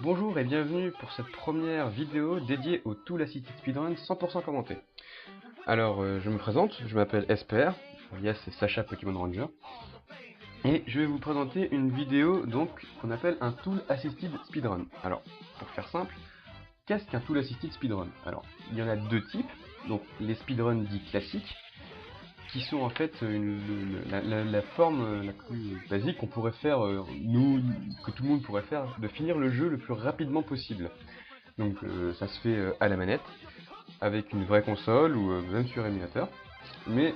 Bonjour et bienvenue pour cette première vidéo dédiée au Tool Assisted Speedrun 100% commenté. Alors, je me présente, je m'appelle SPR, alias Sacha Pokémon Ranger, et je vais vous présenter une vidéo donc qu'on appelle un Tool Assisted Speedrun. Alors, pour faire simple, qu'est-ce qu'un Tool Assisted Speedrun? Alors, il y en a deux types, donc les speedruns dits classiques, qui sont en fait la forme la plus basique qu'on pourrait faire, que tout le monde pourrait faire, de finir le jeu le plus rapidement possible. Donc ça se fait à la manette, avec une vraie console ou même sur émulateur. Mais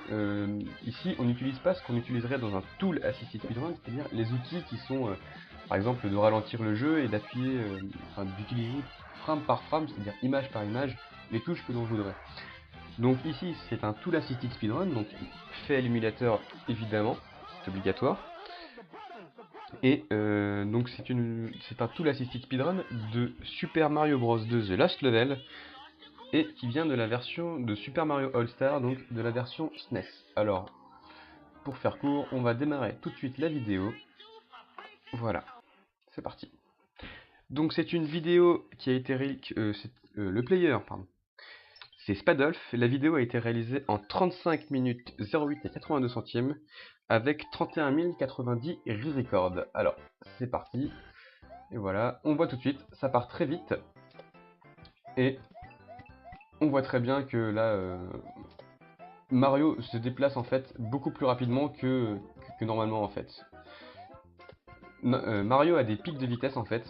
ici, on n'utilise pas ce qu'on utiliserait dans un tool assisted speedrun, c'est-à-dire les outils qui sont, par exemple, de ralentir le jeu et d'appuyer, d'utiliser frame par frame, c'est-à-dire image par image, les touches que l'on voudrait. Donc ici, c'est un tool assisted speedrun, donc fait à l'émulateur évidemment, c'est obligatoire. Et donc c'est un tool assisted speedrun de Super Mario Bros 2 The Last Level, et qui vient de la version de Super Mario All-Star, donc de la version SNES. Alors, pour faire court, on va démarrer tout de suite la vidéo. Voilà, c'est parti. Donc c'est une vidéo qui a été le player, pardon. C'est Spadolf, la vidéo a été réalisée en 35 minutes 08 et 82 centièmes avec 31 090 re-records. Alors, c'est parti. Et voilà, on voit tout de suite, ça part très vite. Et on voit très bien que là, Mario se déplace en fait beaucoup plus rapidement que normalement en fait. Mario a des pics de vitesse en fait.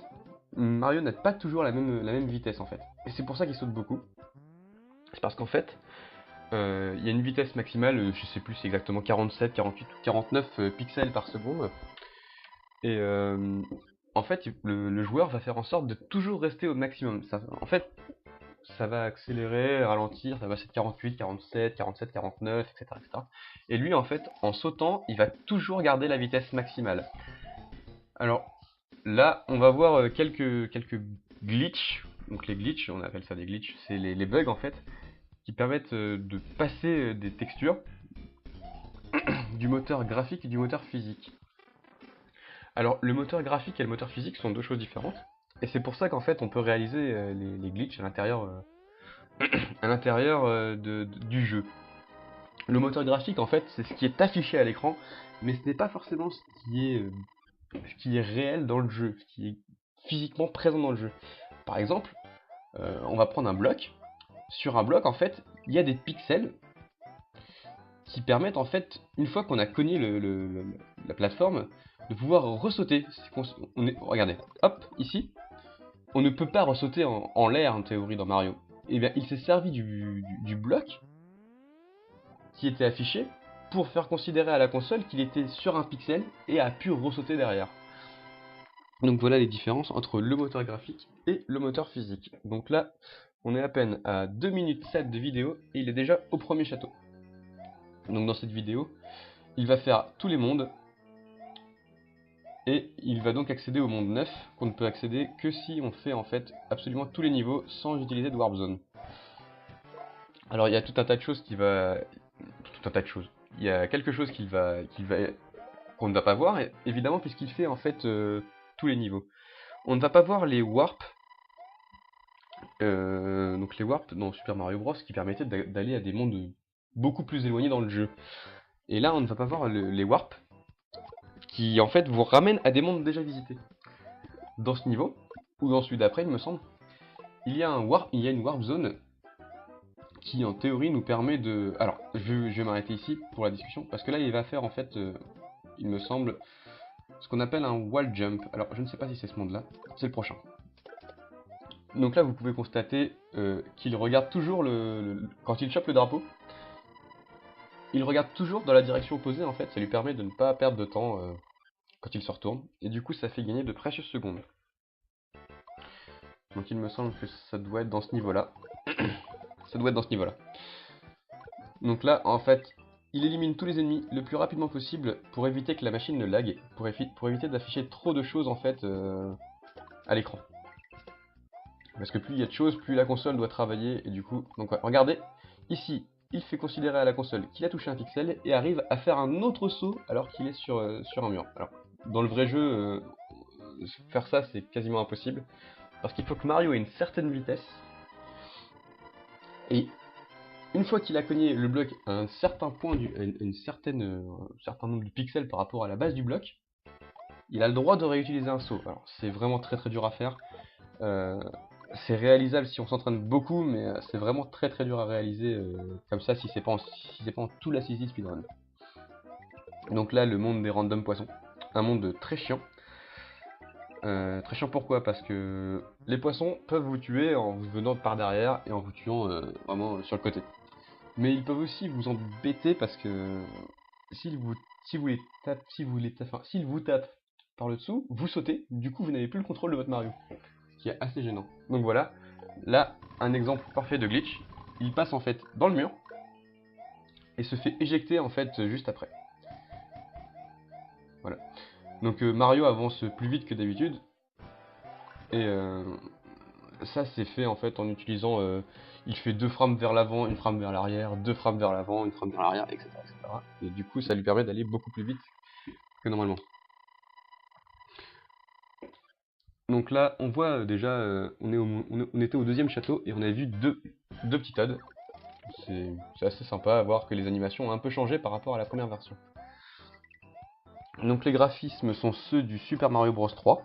Mario n'a pas toujours la même vitesse en fait. Et c'est pour ça qu'il saute beaucoup. C'est parce qu'en fait, il y a une vitesse maximale, je sais plus si c'est exactement 47, 48 ou 49 pixels par seconde. Et en fait, le joueur va faire en sorte de toujours rester au maximum. En fait, ça va accélérer, ralentir, ça va être 48, 47, 47, 49, etc., etc. Et lui, en fait, en sautant, il va toujours garder la vitesse maximale. Alors, là, on va voir quelques glitches. Donc les glitches, on appelle ça des glitches, c'est les bugs, en fait, qui permettent de passer des textures du moteur graphique et du moteur physique. Alors, le moteur graphique et le moteur physique sont deux choses différentes. Et c'est pour ça qu'en fait, on peut réaliser les glitches à l'intérieur du jeu. Le moteur graphique, en fait, c'est ce qui est affiché à l'écran, mais ce n'est pas forcément ce qui est réel dans le jeu, ce qui est physiquement présent dans le jeu. Par exemple, on va prendre un bloc. Sur un bloc, en fait, il y a des pixels qui permettent, en fait, une fois qu'on a cogné la plateforme, de pouvoir ressauter. Regardez, hop, ici, on ne peut pas ressauter en l'air, en théorie, dans Mario. Et bien, il s'est servi du bloc qui était affiché pour faire considérer à la console qu'il était sur un pixel et a pu ressauter derrière. Donc voilà les différences entre le moteur graphique et le moteur physique. Donc là, on est à peine à 2 minutes 7 de vidéo et il est déjà au premier château. Donc dans cette vidéo, il va faire tous les mondes et il va donc accéder au monde 9 qu'on ne peut accéder que si on fait en fait absolument tous les niveaux sans utiliser de Warp Zone. Alors il y a tout un tas de choses qui va... Tout un tas de choses. Il y a quelque chose qu'on ne va pas voir, évidemment, puisqu'il fait en fait tous les niveaux. On ne va pas voir les warps, donc les warps dans Super Mario Bros qui permettaient d'aller à des mondes beaucoup plus éloignés dans le jeu. Et là, on ne va pas voir les warps qui en fait vous ramènent à des mondes déjà visités. Dans ce niveau, ou dans celui d'après, il me semble, il y a une warp zone qui en théorie nous permet de... Alors, je vais m'arrêter ici pour la discussion, parce que là il va faire en fait, il me semble, ce qu'on appelle un wall jump. Alors, je ne sais pas si c'est ce monde-là, c'est le prochain. Donc là, vous pouvez constater qu'il regarde toujours quand il chope le drapeau, il regarde toujours dans la direction opposée, en fait, ça lui permet de ne pas perdre de temps quand il se retourne, et du coup, ça fait gagner de précieuses secondes. Donc il me semble que ça doit être dans ce niveau-là. Ça doit être dans ce niveau-là. Donc là, en fait, il élimine tous les ennemis le plus rapidement possible pour éviter que la machine ne lag, pour éviter d'afficher trop de choses, en fait, à l'écran. Parce que plus il y a de choses, plus la console doit travailler, et du coup... Donc ouais, regardez, ici, il fait considérer à la console qu'il a touché un pixel, et arrive à faire un autre saut alors qu'il est sur un mur. Alors, dans le vrai jeu, faire ça c'est quasiment impossible. Parce qu'il faut que Mario ait une certaine vitesse. Et une fois qu'il a cogné le bloc à un certain point, un certain nombre de pixels par rapport à la base du bloc, il a le droit de réutiliser un saut. Alors c'est vraiment très très dur à faire. C'est réalisable si on s'entraîne beaucoup, mais c'est vraiment très très dur à réaliser comme ça si c'est pas en tout la CZ speedrun. Donc là, le monde des random poissons, un monde très chiant. Très chiant pourquoi? Parce que les poissons peuvent vous tuer en vous venant par derrière et en vous tuant vraiment sur le côté. Mais ils peuvent aussi vous embêter parce que s'ils vous tapent par le dessous, vous sautez, du coup vous n'avez plus le contrôle de votre Mario. Ce qui est assez gênant. Donc voilà, là un exemple parfait de glitch. Il passe en fait dans le mur et se fait éjecter en fait juste après. Voilà. Donc Mario avance plus vite que d'habitude. Et ça c'est fait en fait en utilisant il fait 2 frames vers l'avant, une frame vers l'arrière, 2 frames vers l'avant, une frame vers l'arrière, etc., etc. Et du coup ça lui permet d'aller beaucoup plus vite que normalement. Donc là on voit déjà on était au deuxième château et on a vu deux petits Toads. C'est assez sympa à voir que les animations ont un peu changé par rapport à la première version. Donc les graphismes sont ceux du Super Mario Bros 3.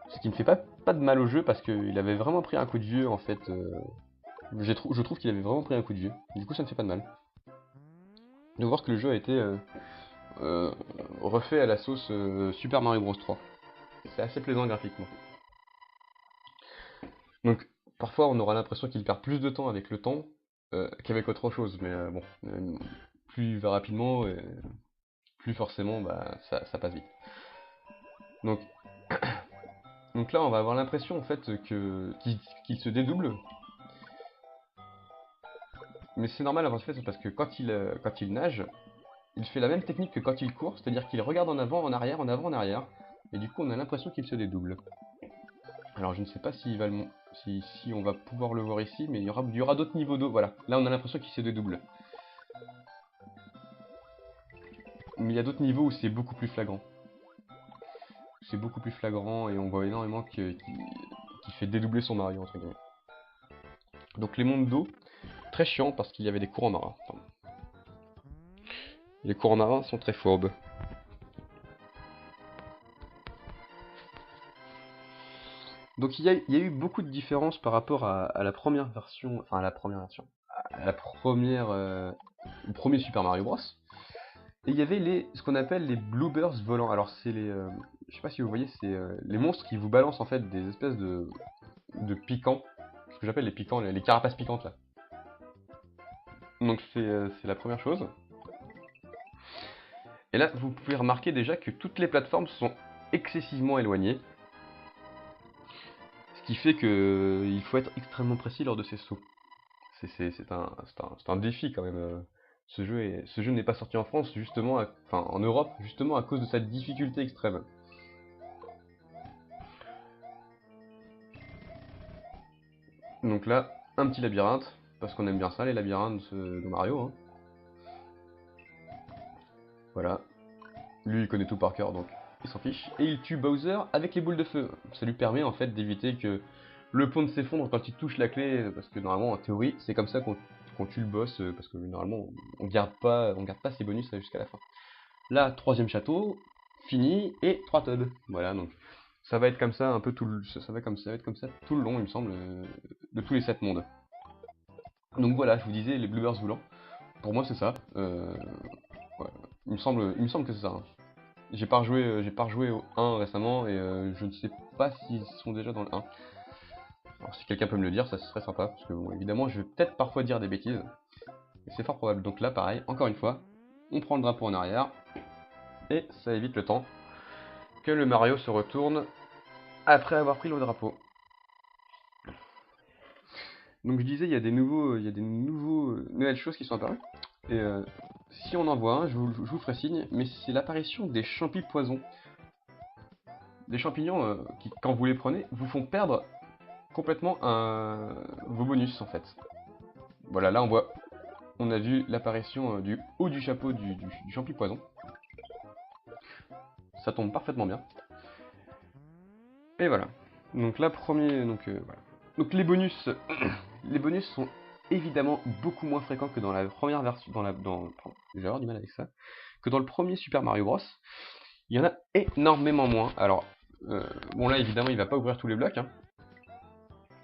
Ce qui ne fait pas de mal au jeu parce qu'il avait vraiment pris un coup de vieux en fait. Je trouve qu'il avait vraiment pris un coup de vieux. Du coup ça ne fait pas de mal. De voir que le jeu a été refait à la sauce Super Mario Bros 3. C'est assez plaisant graphiquement. Donc parfois on aura l'impression qu'il perd plus de temps avec le temps qu'avec autre chose. Mais bon, plus rapidement, plus forcément bah, ça passe vite. Donc là on va avoir l'impression en fait qu'il se dédouble. Mais c'est normal en fait parce que quand il nage, il fait la même technique que quand il court, c'est-à-dire qu'il regarde en avant, en arrière, en avant, en arrière, et du coup on a l'impression qu'il se dédouble. Alors je ne sais pas si on va pouvoir le voir ici, mais il y aura d'autres niveaux d'eau, voilà. Là on a l'impression qu'il se dédouble. Mais il y a d'autres niveaux où c'est beaucoup plus flagrant. C'est beaucoup plus flagrant et on voit énormément qu'il fait dédoubler son Mario entre guillemets. Donc les mondes d'eau, très chiant parce qu'il y avait des courants marins. Pardon. Les courants marins sont très fourbes. Donc il y a eu beaucoup de différences par rapport à la première version, enfin à la première version, à la première, au premier Super Mario Bros. Et il y avait ce qu'on appelle les bloopers volants. Alors c'est je sais pas si vous voyez, c'est les monstres qui vous balancent en fait des espèces de piquants, ce que j'appelle les piquants, les carapaces piquantes là. Donc c'est la première chose. Et là vous pouvez remarquer déjà que toutes les plateformes sont excessivement éloignées. Ce qui fait que il faut être extrêmement précis lors de ces sauts. C'est un défi quand même. Ce jeu n'est pas sorti en France, justement, enfin en Europe, justement à cause de sa difficulté extrême. Donc là, un petit labyrinthe, parce qu'on aime bien ça, les labyrinthes de Mario. Hein. Voilà. Lui, il connaît tout par cœur, donc il s'en fiche. Et il tue Bowser avec les boules de feu. Ça lui permet en fait d'éviter que le pont s'effondre quand il touche la clé, parce que normalement, en théorie, c'est comme ça qu'on tue le boss, parce que normalement, on garde pas ses bonus jusqu'à la fin. Là, troisième château, fini, et 3 Toads. Voilà, donc ça va être comme ça un peu ça va être comme ça tout le long, il me semble, de tous les 7 mondes. Donc voilà, je vous disais, les bloopers volants. Pour moi, c'est ça. Ouais, il me semble que c'est ça. Hein. J'ai pas rejoué au 1 récemment, et je ne sais pas s'ils sont déjà dans le 1. Alors si quelqu'un peut me le dire, ça serait sympa, parce que bon, évidemment, je vais peut-être parfois dire des bêtises. Mais c'est fort probable. Donc là, pareil, encore une fois, on prend le drapeau en arrière, et ça évite le temps que le Mario se retourne après avoir pris le drapeau. Donc je disais, il y a des nouvelles choses qui sont apparues. Et si on en voit un, je vous ferai signe, mais c'est l'apparition des champis poisons. Des champignons qui, quand vous les prenez, vous font perdre complètement vos bonus en fait. Voilà, là on a vu l'apparition du haut du chapeau du champi poison. Ça tombe parfaitement bien. Et voilà. Donc là, voilà. Donc les bonus, les bonus sont évidemment beaucoup moins fréquents que dans la première version, pardon, je vais avoir du mal avec ça, que dans le premier Super Mario Bros. Il y en a énormément moins. Alors, bon là évidemment il va pas ouvrir tous les blocs, hein,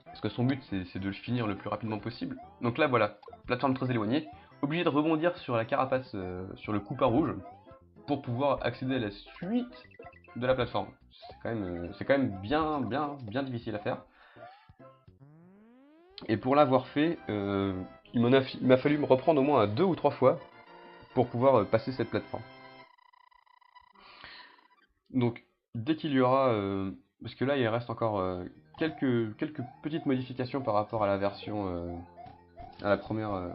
parce que son but c'est de le finir le plus rapidement possible. Donc là voilà, plateforme très éloignée, obligé de rebondir sur la carapace, sur le coupa rouge, pour pouvoir accéder à la suite de la plateforme. C'est quand même bien difficile à faire. Et pour l'avoir fait, il m'a fallu me reprendre au moins à 2 ou 3 fois pour pouvoir passer cette plateforme. Donc dès qu'il y aura, parce que là il reste encore quelques petites modifications par rapport à la version, à la première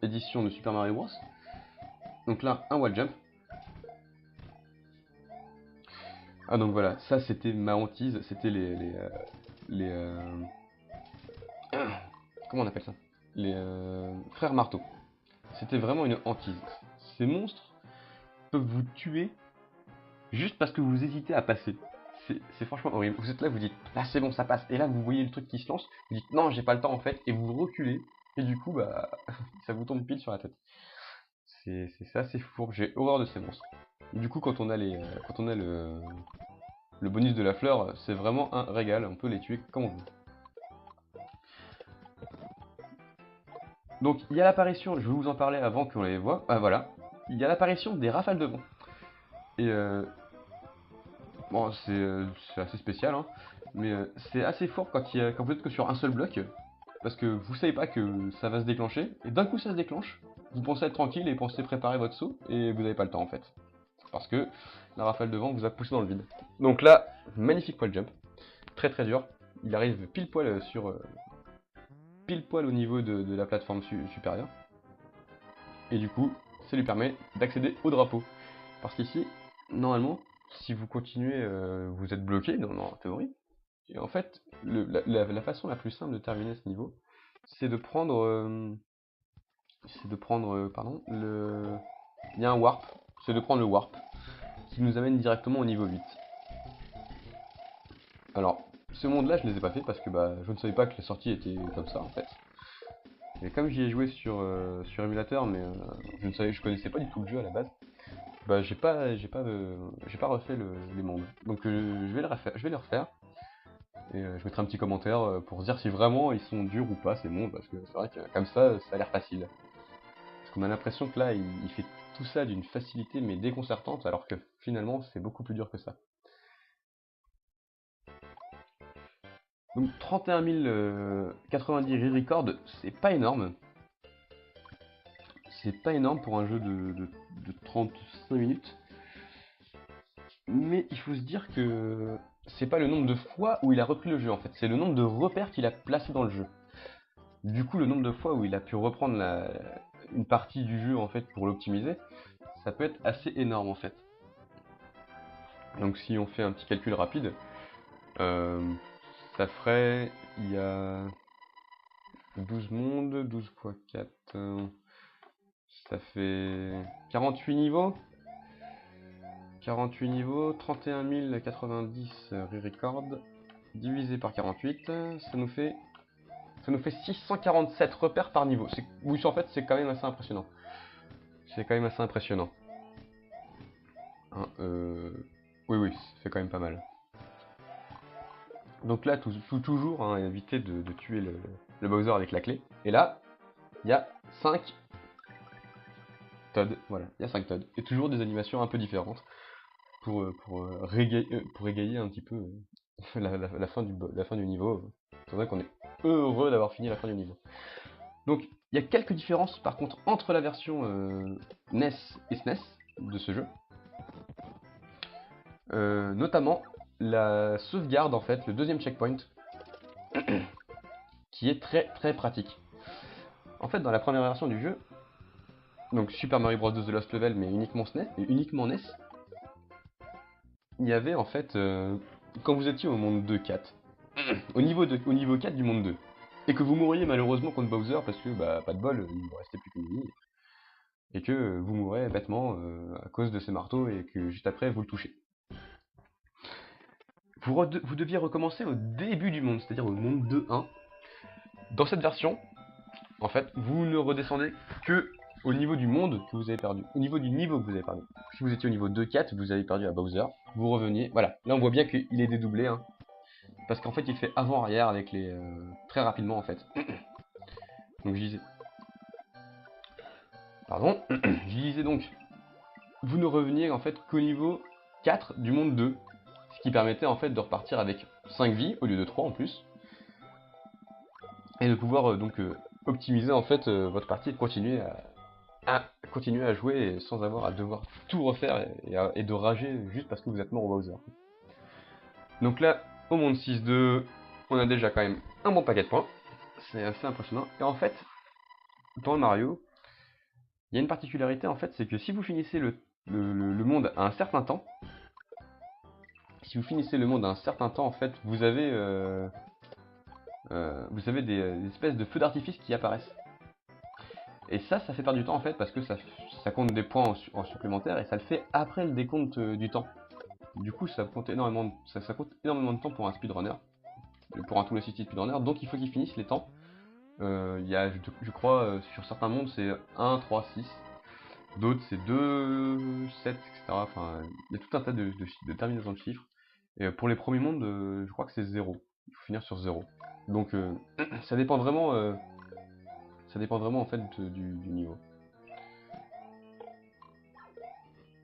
édition de Super Mario Bros. Donc là un wall jump. Ah donc voilà, ça c'était ma hantise, c'était les comment on appelle ça? Les frères marteau. C'était vraiment une hantise. Ces monstres peuvent vous tuer juste parce que vous hésitez à passer. C'est franchement horrible. Vous êtes là, vous dites, ah c'est bon, ça passe. Et là, vous voyez le truc qui se lance, vous dites, non, j'ai pas le temps en fait, et vous reculez, et du coup, bah, ça vous tombe pile sur la tête. C'est assez fourbe, j'ai horreur de ces monstres. Du coup, quand on a le bonus de la fleur, c'est vraiment un régal, on peut les tuer comme on veut. Donc, il y a l'apparition, je vais vous en parler avant qu'on les voit, ah voilà, il y a l'apparition des rafales de vent. Et bon, c'est assez spécial, hein, mais c'est assez fort quand vous êtes que sur un seul bloc, parce que vous savez pas que ça va se déclencher, et d'un coup ça se déclenche, vous pensez être tranquille et pensez préparer votre saut, et vous n'avez pas le temps en fait. Parce que la rafale de vent vous a poussé dans le vide. Donc là, magnifique wall jump, très très dur, il arrive pile poil au niveau de la plateforme supérieure, et du coup, ça lui permet d'accéder au drapeau. Parce qu'ici, normalement, si vous continuez, vous êtes bloqué en théorie. Et en fait, la façon la plus simple de terminer ce niveau, c'est de prendre, pardon, il y a un warp, c'est de prendre le warp, qui nous amène directement au niveau 8. Alors, ce monde-là, je ne les ai pas fait parce que bah, je ne savais pas que les sorties étaient comme ça en fait. Et comme j'y ai joué sur émulateur, mais je connaissais pas du tout le jeu à la base, bah j'ai pas refait les mondes. Donc je vais les refaire. Et je mettrai un petit commentaire pour dire si vraiment ils sont durs ou pas ces mondes, parce que c'est vrai que comme ça a l'air facile. Parce qu'on a l'impression que là, il fait tout ça d'une facilité mais déconcertante, alors que finalement c'est beaucoup plus dur que ça. Donc 31 090 re-records, c'est pas énorme. C'est pas énorme pour un jeu de 35 minutes. Mais il faut se dire que c'est pas le nombre de fois où il a repris le jeu en fait, c'est le nombre de repères qu'il a placés dans le jeu. Du coup, le nombre de fois où il a pu reprendre une partie du jeu en fait pour l'optimiser, ça peut être assez énorme en fait. Donc si on fait un petit calcul rapide, ça ferait, il y a 12 mondes, 12 x 4, ça fait 48 niveaux. 48 niveaux, 31 090 re-record, divisé par 48, ça nous fait 647 repères par niveau. Oui, en fait, c'est quand même assez impressionnant. C'est quand même assez impressionnant. Hein, oui, ça fait quand même pas mal. Donc là, toujours, hein, éviter de tuer le Bowser avec la clé. Et là, il y a 5 Toads. Voilà, il y a 5 Toads. Et toujours des animations un peu différentes pour égayer un petit peu la fin du niveau. C'est vrai qu'on est heureux d'avoir fini la fin du niveau. Donc, il y a quelques différences par contre entre la version NES et SNES de ce jeu. Notamment la sauvegarde en fait, le deuxième checkpoint, qui est très très pratique. En fait, dans la première version du jeu, donc Super Mario Bros. 2 The Lost Level, mais uniquement SNES, et uniquement NES, il y avait en fait, quand vous étiez au monde 2-4, au niveau 4 du monde 2, et que vous mouriez malheureusement contre Bowser parce que, bah, pas de bol, il ne vous restait plus qu'une vie, et que vous mourrez bêtement à cause de ces marteaux et que juste après vous le touchez. vous deviez recommencer au début du monde, c'est-à-dire au monde 2.1. Dans cette version, en fait, vous ne redescendez que au niveau du monde que vous avez perdu, au niveau du niveau que vous avez perdu. Si vous étiez au niveau 2.4, vous avez perdu à Bowser, vous reveniez, voilà. Là on voit bien qu'il est dédoublé, hein, parce qu'en fait il fait avant-arrière avec les... très rapidement en fait. Donc je disais... Pardon, je disais donc, vous ne reveniez en fait qu'au niveau 4 du monde 2, ce qui permettait en fait de repartir avec 5 vies au lieu de 3 en plus, et de pouvoir donc optimiser en fait votre partie et continuer à jouer sans avoir à devoir tout refaire et de rager juste parce que vous êtes mort au Bowser. Donc là, au monde 6.2, on a déjà quand même un bon paquet de points, c'est assez impressionnant, et en fait, dans Mario, il y a une particularité en fait, c'est que si vous finissez le monde à un certain temps, en fait, vous avez des espèces de feux d'artifice qui apparaissent. Et ça fait perdre du temps en fait, parce que ça compte des points en supplémentaire, et ça le fait après le décompte du temps. Du coup, ça compte énormément de temps pour un speedrunner, pour un Tool Assisted speedrunner, donc il faut qu'il finisse les temps. Il y a, je crois, sur certains mondes, c'est 1, 3, 6. D'autres, c'est 2, 7, etc. Enfin, il y a tout un tas de terminaisons de chiffres. Et pour les premiers mondes, je crois que c'est 0. Il faut finir sur 0. Donc, ça dépend vraiment en fait du niveau.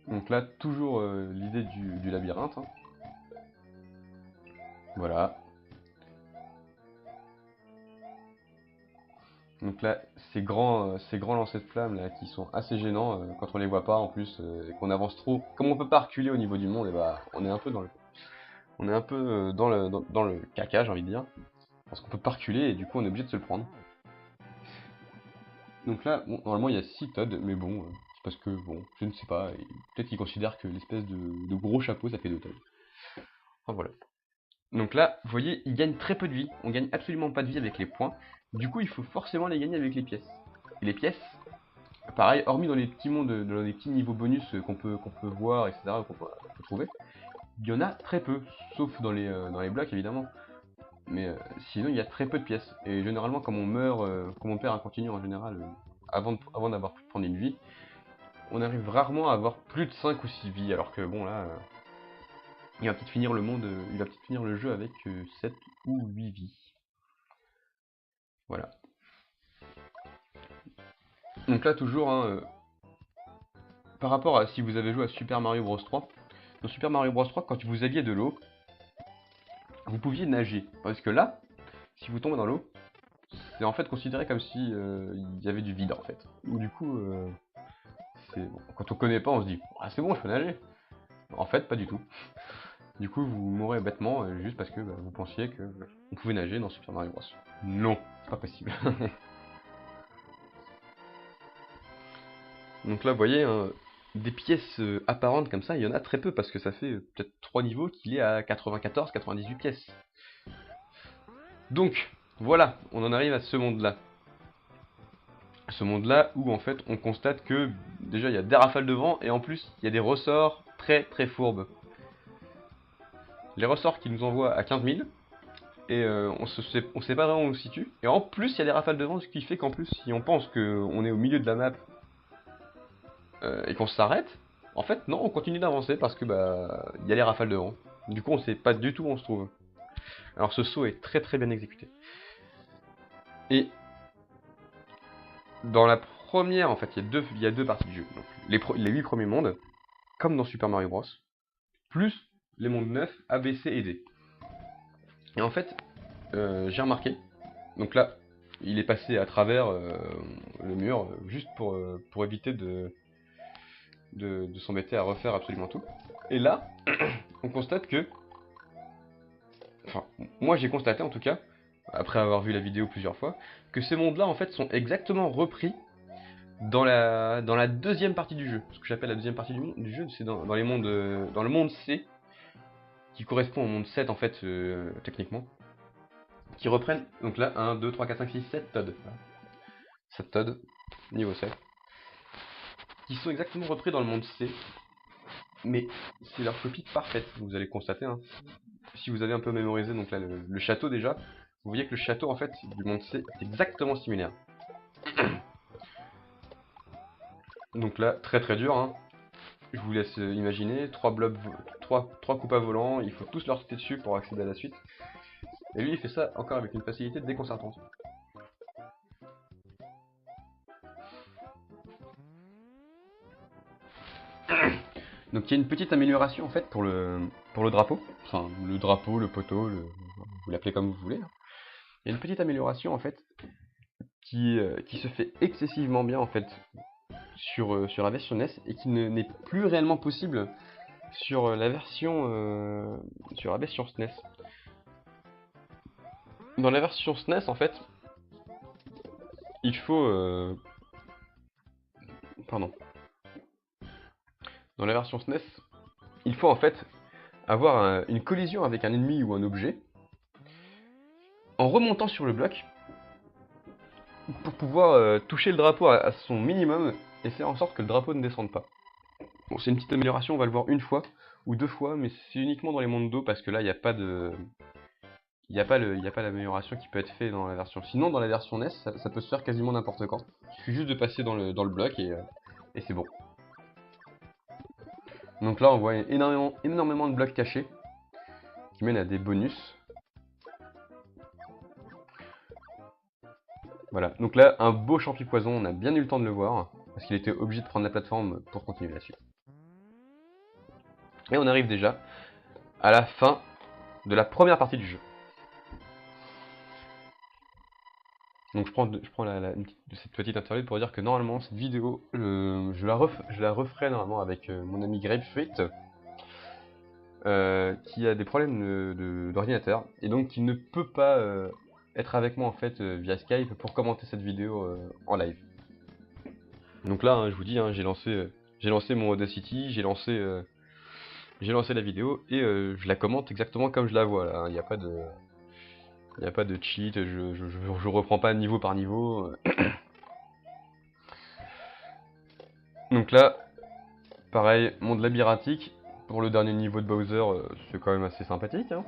Donc là, toujours l'idée du labyrinthe. Hein. Voilà. Donc là, ces grands lancers de flammes là, qui sont assez gênants quand on les voit pas en plus, et qu'on avance trop. Comme on peut pas reculer au niveau du monde, et bah, on est un peu dans le caca, j'ai envie de dire. Parce qu'on peut pas reculer et du coup on est obligé de se le prendre. Donc là, bon, normalement il y a 6 Todd, mais bon, c'est parce que, bon, je ne sais pas, peut-être qu'ils considèrent que l'espèce de gros chapeau ça fait 2 Todd. Enfin voilà. Donc là, vous voyez, ils gagnent très peu de vie, on gagne absolument pas de vie avec les points, du coup il faut forcément les gagner avec les pièces. Et les pièces, pareil, hormis dans les petits mondes, dans les petits niveaux bonus qu'on peut voir, etc., qu'on peut trouver, il y en a très peu, sauf dans les blocs évidemment. Mais sinon il y a très peu de pièces. Et généralement comme on meurt, comme on perd un continu en général, avant d'avoir pu prendre une vie, on arrive rarement à avoir plus de 5 ou 6 vies. Alors que bon là, il va peut-être finir le jeu avec 7 ou 8 vies. Voilà. Donc là toujours, hein, par rapport à si vous avez joué à Super Mario Bros 3, dans Super Mario Bros 3 quand vous aviez de l'eau, vous pouviez nager. Parce que là, si vous tombez dans l'eau, c'est en fait considéré comme si il y avait du vide en fait. Ou du coup, bon, quand on connaît pas, on se dit ah c'est bon, je peux nager. En fait, pas du tout. Du coup, vous mourrez bêtement juste parce que vous pensiez que on pouvait nager dans Super Mario Bros. Non, c'est pas possible. Donc là, vous voyez, hein, des pièces apparentes comme ça, il y en a très peu parce que ça fait peut-être 3 niveaux qu'il est à 94-98 pièces. Donc, voilà, on en arrive à ce monde-là. Ce monde-là où en fait on constate que déjà il y a des rafales de vent et en plus il y a des ressorts très très fourbes. Les ressorts qui nous envoient à 15 000 et on sait pas vraiment où on se situe. Et en plus il y a des rafales de vent, ce qui fait qu'en plus si on pense qu'on est au milieu de la map et qu'on s'arrête, en fait non, on continue d'avancer parce que bah il y a les rafales de vent. Du coup on sait pas du tout où on se trouve. Alors ce saut est très très bien exécuté. Et dans la première, en fait, il y a deux parties du jeu. Donc, les 8 premiers mondes, comme dans Super Mario Bros, plus les mondes 9, A, B, C et D. Et en fait, j'ai remarqué, donc là, il est passé à travers le mur, juste pour éviter de s'embêter à refaire absolument tout. Et là, on constate que, enfin, moi j'ai constaté en tout cas, après avoir vu la vidéo plusieurs fois, que ces mondes-là en fait sont exactement repris dans la deuxième partie du jeu. Ce que j'appelle la deuxième partie du jeu, c'est dans les mondes, dans le monde C, qui correspond au monde 7 en fait, techniquement, qui reprennent, donc là, 1, 2, 3, 4, 5, 6, 7 Todd. 7 Todd, niveau 7. Qui sont exactement repris dans le monde C, mais c'est leur copie parfaite, vous allez constater. Hein. si vous avez un peu mémorisé donc là le château déjà, vous voyez que le château en fait du monde C est exactement similaire. Donc là, très dur, hein. Je vous laisse imaginer, 3 coupes à volant, il faut tous leur sauter dessus pour accéder à la suite. Et lui il fait ça encore avec une facilité déconcertante. Donc il y a une petite amélioration en fait pour le drapeau, enfin le drapeau, le poteau, vous l'appelez comme vous voulez. Il y a une petite amélioration en fait qui se fait excessivement bien en fait sur la version NES et qui n'est plus réellement possible sur la version SNES. Dans la version SNES en fait, il faut pardon. Dans la version SNES, il faut en fait avoir une collision avec un ennemi ou un objet en remontant sur le bloc pour pouvoir toucher le drapeau à son minimum et faire en sorte que le drapeau ne descende pas. Bon, c'est une petite amélioration, on va le voir une fois ou 2 fois, mais c'est uniquement dans les mondes d'eau parce que là, il n'y a pas de... Il n'y a pas l'amélioration qui peut être faite dans la version. Sinon, dans la version NES, ça peut se faire quasiment n'importe quand. Il suffit juste de passer dans le bloc et c'est bon. Donc là, on voit énormément de blocs cachés qui mènent à des bonus. Voilà, donc là, un beau champi poison, on a bien eu le temps de le voir, parce qu'il était obligé de prendre la plateforme pour continuer la suite. Et on arrive déjà à la fin de la première partie du jeu. Donc je prends cette petite interlude pour dire que normalement cette vidéo, je la referai normalement avec mon ami Grapefruit, qui a des problèmes d'ordinateur, et donc qui ne peut pas être avec moi en fait via Skype pour commenter cette vidéo en live. Donc là, hein, je vous dis, hein, j'ai lancé mon Audacity, j'ai lancé la vidéo et je la commente exactement comme je la vois là. Il n'y a pas de cheat, je reprends pas niveau par niveau. Donc là, pareil, monde labyrinthique. Pour le dernier niveau de Bowser, c'est quand même assez sympathique. Hein.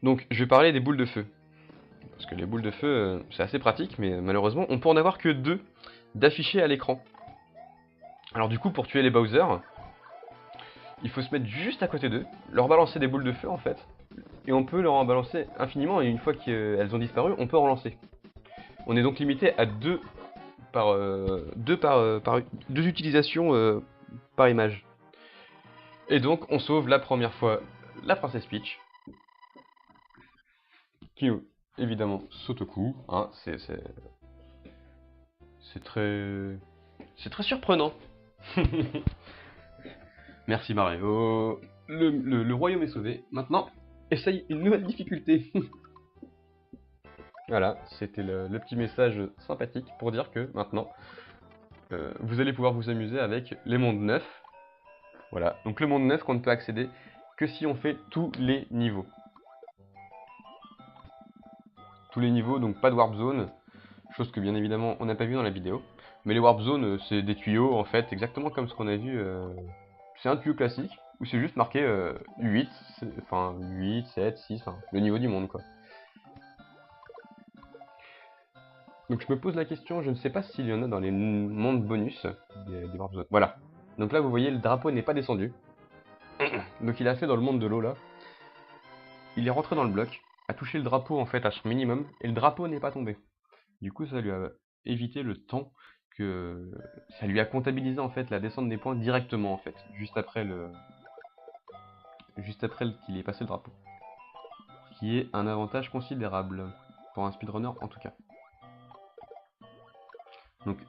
Donc je vais parler des boules de feu. Parce que les boules de feu, c'est assez pratique, mais malheureusement, on peut en avoir que 2 d'affichés à l'écran. Alors du coup, pour tuer les Bowser, il faut se mettre juste à côté d'eux, leur balancer des boules de feu en fait, et on peut leur en balancer infiniment, et une fois qu'elles ont disparu, on peut en relancer. On est donc limité à 2 utilisations par image. Et donc on sauve la première fois la princesse Peach, qui évidemment saute au cou, hein, c'est très surprenant. Merci Mario, le royaume est sauvé. Maintenant, essaye une nouvelle difficulté. Voilà, c'était le petit message sympathique pour dire que maintenant, vous allez pouvoir vous amuser avec les mondes neufs. Voilà, donc le monde neuf qu'on ne peut accéder que si on fait tous les niveaux. Tous les niveaux, donc pas de warp zone, chose que bien évidemment on n'a pas vu dans la vidéo. Mais les warp zones, c'est des tuyaux en fait, exactement comme ce qu'on a vu. C'est un tuyau classique, où c'est juste marqué 8, enfin 8, 7, 6, enfin, le niveau du monde quoi. Donc je me pose la question, je ne sais pas s'il y en a dans les mondes bonus des warp zones. Voilà. Donc là vous voyez le drapeau n'est pas descendu. Donc il a fait dans le monde de l'eau là. Il est rentré dans le bloc, a touché le drapeau en fait à son minimum, et le drapeau n'est pas tombé. Du coup ça lui a évité le temps que... Ça lui a comptabilisé en fait la descente des points directement en fait, juste après qu'il ait passé le drapeau. Ce qui est un avantage considérable, pour un speedrunner en tout cas. Donc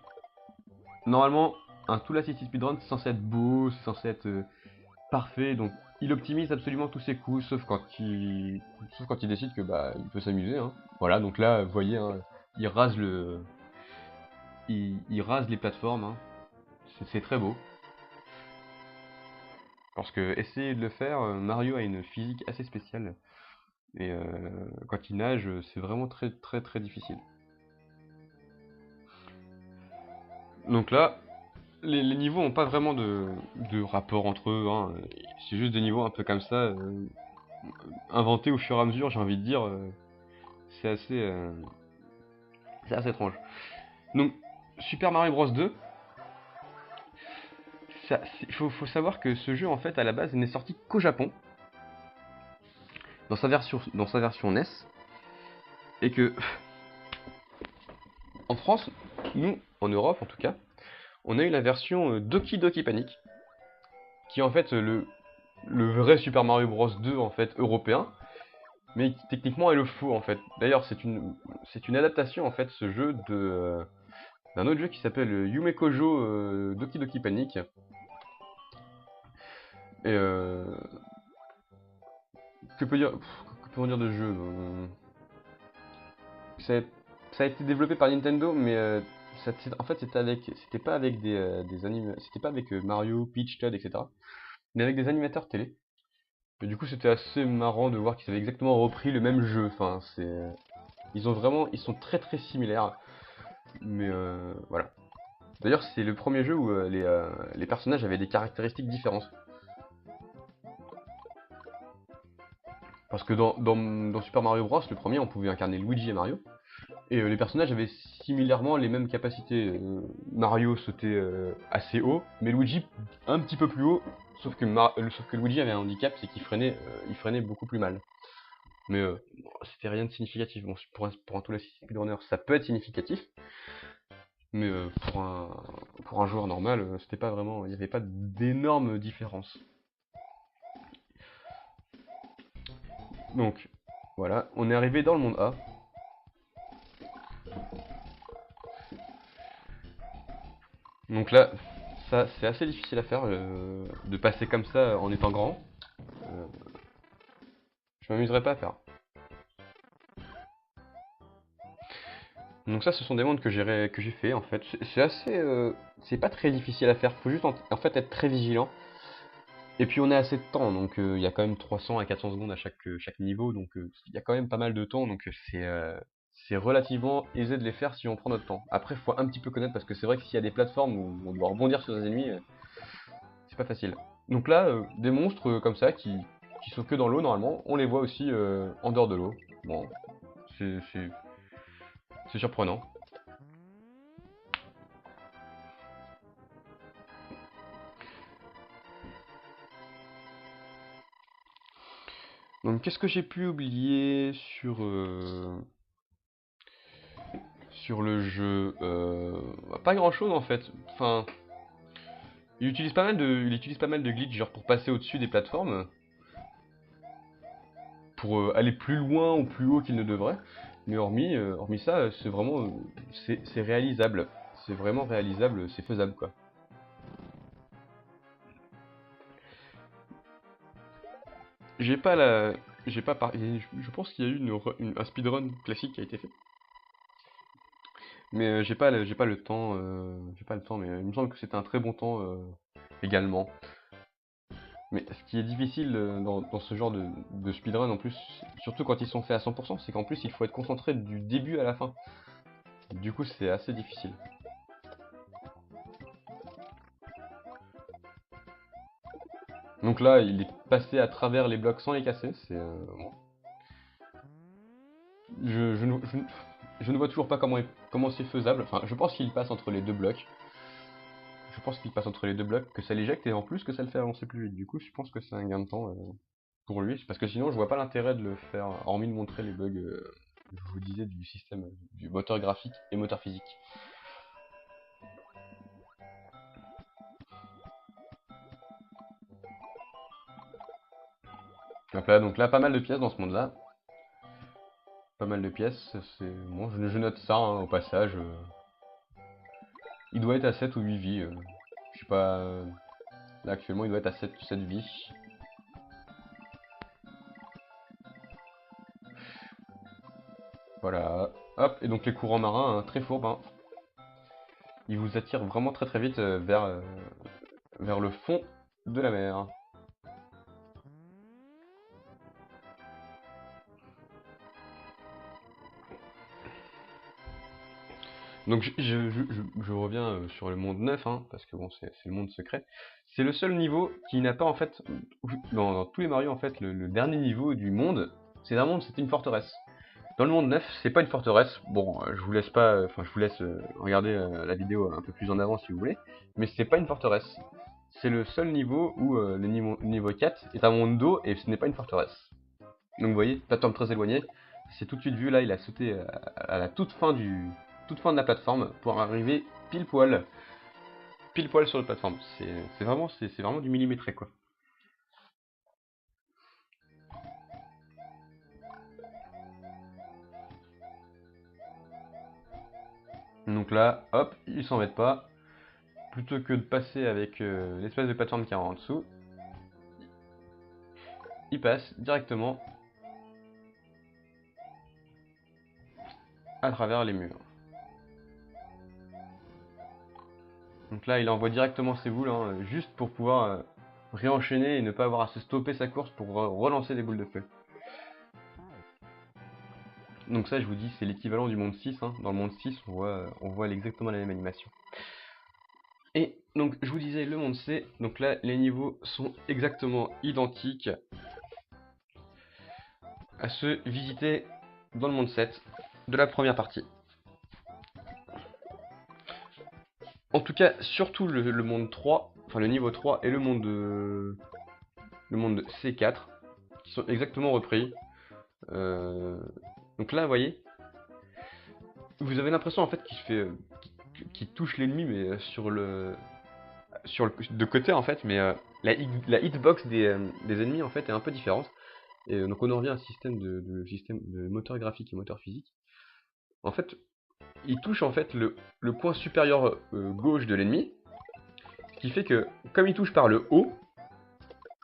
normalement, un Tool Assisted Speedrun c'est censé être beau, c'est censé être parfait, donc il optimise absolument tous ses coups, sauf quand il décide que bah il peut s'amuser. Hein. Voilà, donc là, vous voyez, hein, il rase il rase les plateformes. Hein. C'est très beau. Parce que essayer de le faire, Mario a une physique assez spéciale. Et quand il nage, c'est vraiment très difficile. Donc là, les niveaux n'ont pas vraiment de rapport entre eux, hein. C'est juste des niveaux un peu comme ça, inventés au fur et à mesure, j'ai envie de dire. C'est assez, c'est assez étrange. Donc, Super Mario Bros 2, faut savoir que ce jeu, en fait, à la base, n'est sorti qu'au Japon, dans sa version NES, et que, en France, nous, en Europe en tout cas, on a eu la version Doki Doki Panic, qui est en fait le vrai Super Mario Bros 2 en fait européen, mais qui techniquement est le faux en fait. D'ailleurs, c'est une adaptation en fait ce jeu d'un autre jeu qui s'appelle Yumekojo Doki Doki Panic. Et que peut-on dire de jeu ça, ça a été développé par Nintendo, mais en fait c'était pas avec c'était pas avec Mario, Peach, Toad, etc. Mais avec des animateurs télé. Et du coup, c'était assez marrant de voir qu'ils avaient exactement repris le même jeu. Enfin, ils sont très très similaires. Mais voilà. D'ailleurs, c'est le premier jeu où les personnages avaient des caractéristiques différentes. Parce que dans Super Mario Bros, le premier, on pouvait incarner Luigi et Mario. Et les personnages avaient similairement les mêmes capacités. Mario sautait assez haut, mais Luigi un petit peu plus haut. Sauf que Luigi avait un handicap, c'est il freinait beaucoup plus mal. Mais bon, c'était rien de significatif. Bon, pour un Tool Assisted Speedrunner, ça peut être significatif, mais pour un joueur normal, c'était pas vraiment, il n'y avait pas d'énormes différences. Donc, voilà, on est arrivé dans le monde A. Donc là, ça c'est assez difficile à faire, de passer comme ça en étant grand. Euh, je m'amuserais pas à faire. Donc ça, ce sont des mondes que j'ai fait en fait. C'est assez, c'est pas très difficile à faire. Faut juste en fait être très vigilant. Et puis on a assez de temps, donc il y a quand même 300 à 400 secondes à chaque niveau, donc il y a quand même pas mal de temps, donc c'est relativement aisé de les faire si on prend notre temps. Après, il faut un petit peu connaître, parce que c'est vrai que s'il y a des plateformes où on doit rebondir sur des ennemis, c'est pas facile. Donc là, des monstres comme ça, qui sont que dans l'eau normalement, on les voit aussi en dehors de l'eau. Bon, c'est c'est- c'est surprenant. Donc qu'est-ce que j'ai pu oublier sur le jeu? Pas grand-chose en fait. Enfin, il utilise pas mal de glitch, genre pour passer au-dessus des plateformes, pour aller plus loin ou plus haut qu'il ne devrait. Mais hormis ça, c'est vraiment, c'est réalisable. C'est vraiment réalisable, c'est faisable quoi. J'ai pas la, j'ai pas par... Je pense qu'il y a eu un speedrun classique qui a été fait. Mais j'ai pas le temps, j'ai pas le temps, mais il me semble que c'était un très bon temps également. Mais ce qui est difficile dans ce genre de speedrun en plus, surtout quand ils sont faits à 100%, c'est qu'en plus il faut être concentré du début à la fin. Du coup c'est assez difficile. Donc là il est passé à travers les blocs sans les casser, bon. Je ne vois toujours pas comment c'est faisable. Enfin je pense qu'il passe entre les deux blocs. Je pense qu'il passe entre les deux blocs, que ça l'éjecte et en plus que ça le fait avancer plus vite. Du coup je pense que c'est un gain de temps pour lui, parce que sinon je vois pas l'intérêt de le faire, hormis de montrer les bugs, je vous disais, du système, du moteur graphique et moteur physique. Donc là, pas mal de pièces dans ce monde-là. Pas mal de pièces. Bon, je note ça hein, au passage. Il doit être à 7 ou 8 vies. Je sais pas. Là, actuellement, il doit être à 7 vies. Voilà. Hop, et donc les courants marins, hein, très fourbes, hein, ils vous attirent vraiment très très vite vers le fond de la mer. Donc je reviens sur le monde 9, hein, parce que bon, c'est le monde secret. C'est le seul niveau qui n'a pas en fait, dans tous les Mario en fait, le dernier niveau du monde, c'est un monde, c'était une forteresse. Dans le monde 9, c'est pas une forteresse. Bon, je vous laisse pas, enfin je vous laisse regarder la vidéo un peu plus en avant si vous voulez, mais c'est pas une forteresse. C'est le seul niveau où le niveau 4 est un monde d'eau et ce n'est pas une forteresse. Donc vous voyez, plateforme très éloignée, c'est tout de suite vu là, il a sauté à la toute fin de la plateforme pour arriver pile poil sur la plateforme. C'est vraiment du millimétré quoi. Donc là, hop, il s'embête pas. Plutôt que de passer avec l'espèce de plateforme qui est en dessous, il passe directement à travers les murs. Donc là, il envoie directement ses boules, hein, juste pour pouvoir réenchaîner et ne pas avoir à se stopper sa course pour relancer les boules de feu. Donc ça, je vous dis, c'est l'équivalent du monde 6. Hein. Dans le monde 6, on voit exactement la même animation. Et donc, je vous disais, le monde C, donc là, les niveaux sont exactement identiques à ceux visités dans le monde 7 de la première partie. En tout cas, surtout le monde 3, enfin le niveau 3 et le monde C4, qui sont exactement repris. Donc là, vous voyez, vous avez l'impression en fait qu'il touche l'ennemi, mais de côté en fait, mais la hitbox des ennemis en fait est un peu différente. Et donc on en revient à un système de moteur graphique et moteur physique. En fait, il touche en fait le coin supérieur gauche de l'ennemi, ce qui fait que comme il touche par le haut,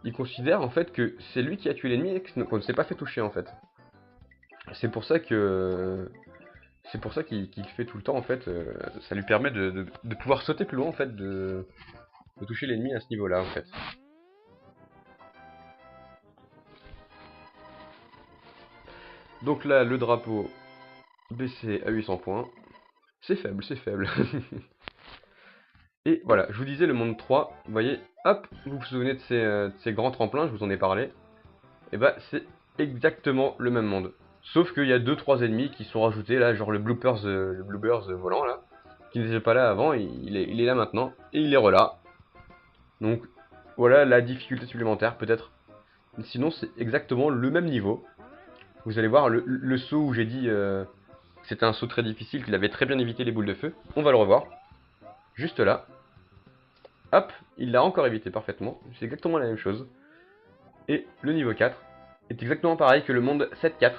il considère en fait que c'est lui qui a tué l'ennemi et qu'on ne s'est pas fait toucher en fait. C'est pour ça que qu'il fait tout le temps en fait. Ça lui permet de pouvoir sauter plus loin en fait, de toucher l'ennemi à ce niveau-là en fait. Donc là, le drapeau baissé à 800 points. C'est faible, c'est faible. Et voilà, je vous disais le monde 3, vous voyez, hop, vous vous souvenez de ces grands tremplins, je vous en ai parlé. Et bah c'est exactement le même monde. Sauf qu'il y a 2-3 ennemis qui sont rajoutés là, genre le bloopers volant là, qui n'était pas là avant, il est là maintenant, et il est relà. Donc voilà la difficulté supplémentaire peut-être. Sinon c'est exactement le même niveau. Vous allez voir le saut où j'ai dit c'était un saut très difficile, qu'il avait très bien évité les boules de feu. On va le revoir. Juste là. Hop, il l'a encore évité parfaitement. C'est exactement la même chose. Et le niveau 4 est exactement pareil que le monde 7-4.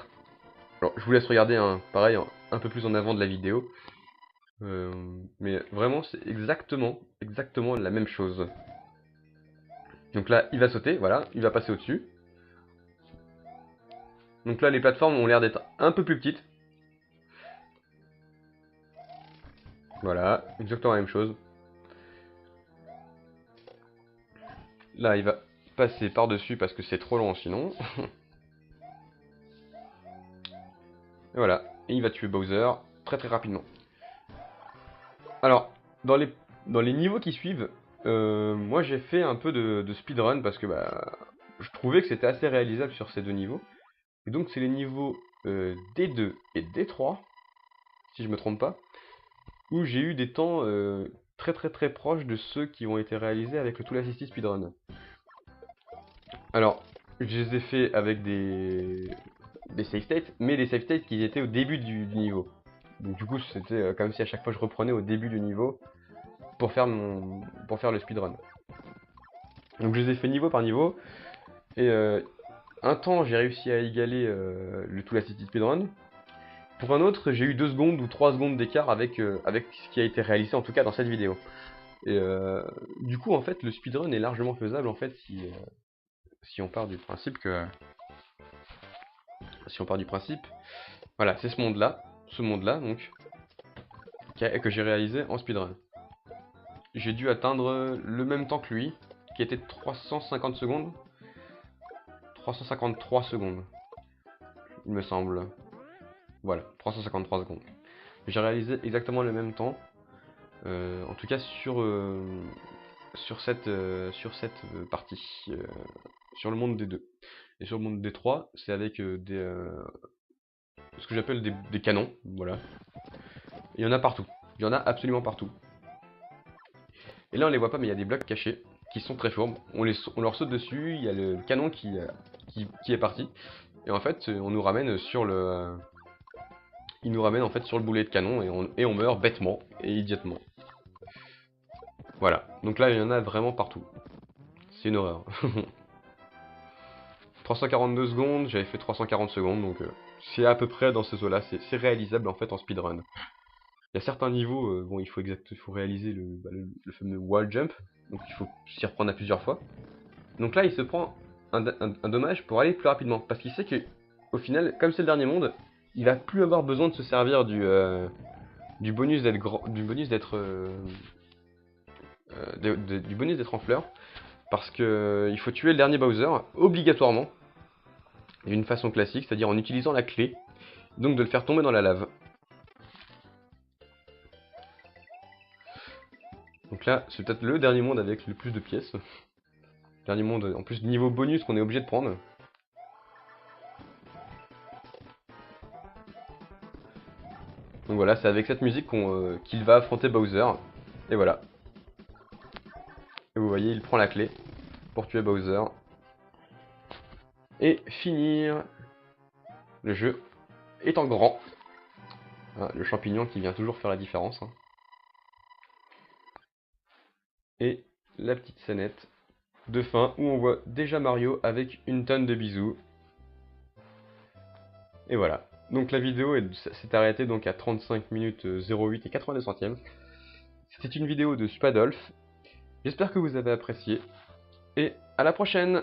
Alors, je vous laisse regarder pareil un peu plus en avant de la vidéo. Mais vraiment, c'est exactement la même chose. Donc là, il va sauter, voilà, il va passer au-dessus. Donc là, les plateformes ont l'air d'être un peu plus petites. Voilà, exactement la même chose. Là, il va passer par-dessus parce que c'est trop long sinon. Et voilà, et il va tuer Bowser très très rapidement. Alors, dans les niveaux qui suivent, moi j'ai fait un peu de speedrun parce que bah, je trouvais que c'était assez réalisable sur ces deux niveaux. Et donc c'est les niveaux D2 et D3, si je me trompe pas, où j'ai eu des temps très très très proches de ceux qui ont été réalisés avec le Tool Assisted Speedrun. Alors, je les ai fait avec des save states, mais des save states qui étaient au début du niveau. Donc du coup c'était comme si à chaque fois je reprenais au début du niveau pour faire le speedrun. Donc je les ai fait niveau par niveau, et un temps j'ai réussi à égaler le Tool Assisted Speedrun. Pour un autre, j'ai eu 2 secondes ou 3 secondes d'écart avec ce qui a été réalisé en tout cas dans cette vidéo. Et du coup en fait le speedrun est largement faisable en fait si on part du principe que voilà, c'est ce monde là donc que j'ai réalisé en speedrun. J'ai dû atteindre le même temps que lui, qui était 350 secondes. 353 secondes, il me semble. Voilà, 353 secondes. J'ai réalisé exactement le même temps. En tout cas sur cette partie. Sur le monde des deux. Et sur le monde des trois, c'est avec ce que j'appelle des canons. Voilà. Il y en a partout. Il y en a absolument partout. Et là on les voit pas, mais il y a des blocs cachés qui sont très fourbes. On leur saute dessus, il y a le canon qui est parti. Et en fait, on nous ramène sur le... il nous ramène en fait sur le boulet de canon et on meurt bêtement et idiotement. Voilà. Donc là, il y en a vraiment partout. C'est une horreur. 342 secondes, j'avais fait 340 secondes, donc c'est à peu près dans ces eaux-là. C'est réalisable en fait en speedrun. Il y a certains niveaux, bon, il faut réaliser le fameux wall jump, donc il faut s'y reprendre à plusieurs fois. Donc là, il se prend un dommage pour aller plus rapidement, parce qu'il sait que, au final, comme c'est le dernier monde, il va plus avoir besoin de se servir du bonus d'être grand, du bonus d'être en fleurs, parce que il faut tuer le dernier Bowser obligatoirement, d'une façon classique, c'est-à-dire en utilisant la clé, donc de le faire tomber dans la lave. Donc là, c'est peut-être le dernier monde avec le plus de pièces. Dernier monde, en plus niveau bonus qu'on est obligé de prendre. Donc voilà, c'est avec cette musique qu'il va affronter Bowser. Et voilà. Et vous voyez, il prend la clé pour tuer Bowser. Et finir le jeu étant grand. Voilà, le champignon qui vient toujours faire la différence. Hein. Et la petite scénette de fin où on voit déjà Mario avec une tonne de bisous. Et voilà. Donc la vidéo s'est arrêtée donc à 35 minutes 08 et 82 centièmes. C'était une vidéo de Spadolf. J'espère que vous avez apprécié. Et à la prochaine!